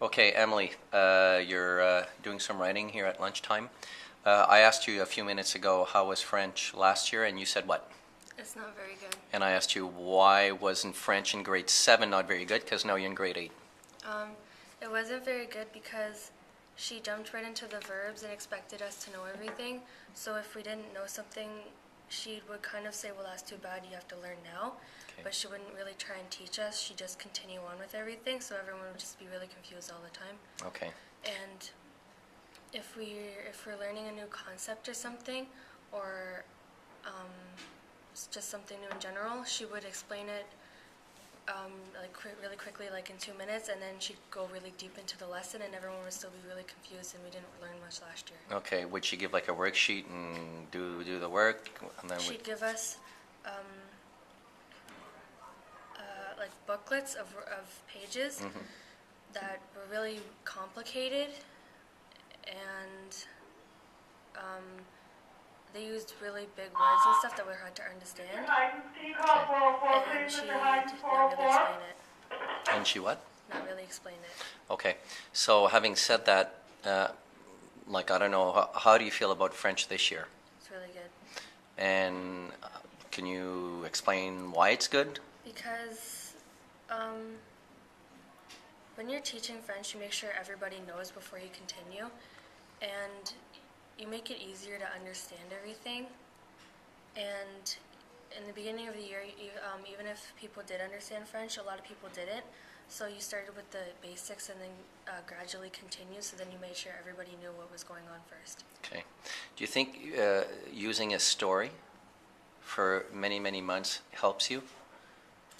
Okay, Emily, you're doing some writing here at lunchtime. I asked you a few minutes ago how was French last year, and you said what? It's not very good. And I asked you why wasn't French in grade 7 not very good, because now you're in grade 8. It wasn't very good because she jumped right into the verbs and expected us to know everything. So if we didn't know something, she would kind of say, well, that's too bad, you have to learn now. Okay. But she wouldn't really try and teach us. She'd just continue on with everything, so everyone would just be really confused all the time. Okay. And if we're learning a new concept or something, or it's just something new in general, she would explain it really quickly, like in 2 minutes, and then she'd go really deep into the lesson, and everyone would still be really confused, and we didn't learn much last year. Okay, would she give like a worksheet and do the work? And then She'd give us like booklets of pages that were really complicated, and they used really big words and stuff that were hard to understand. And she did not really explain it. And she what? Not really explain it. Okay, so having said that, like I don't know, how do you feel about French this year? It's really good. And can you explain why it's good? Because when you're teaching French, you make sure everybody knows before you continue, and you make it easier to understand everything. And in the beginning of the year, even if people did understand French, a lot of people didn't. So you started with the basics and then gradually continued, so then you made sure everybody knew what was going on first. Okay. Do you think using a story for many, many months helps you?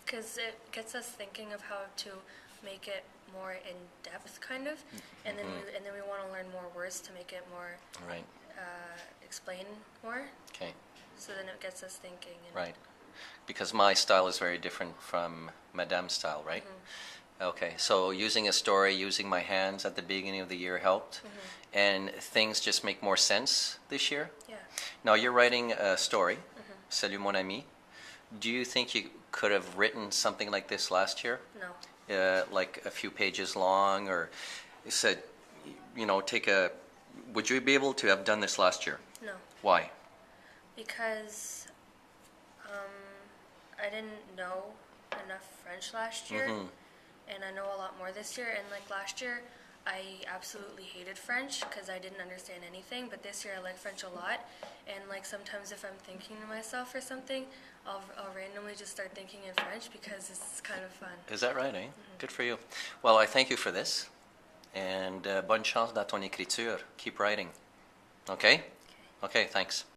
Because it gets us thinking of how to make it more in depth, kind of, and then we want to learn more words to make it more Right. Explain more. Okay. So then it gets us thinking. And Right. Because my style is very different from Madame's style, right? Okay. So using a story, using my hands at the beginning of the year helped, and things just make more sense this year. Yeah. Now you're writing a story, Salut mon ami. Do you think you could have written something like this last year? No. Like a few pages long, or said, would you be able to have done this last year? No. Why? Because I didn't know enough French last year, and I know a lot more this year. And like last year, I absolutely hated French because I didn't understand anything. But this year, I like French a lot. And like sometimes, if I'm thinking to myself or something, I'll randomly just start thinking in French because it's kind of fun. Is that right, eh? Good for you. Well, I thank you for this, and bonne chance dans ton écriture. Keep writing. Okay? Okay, thanks.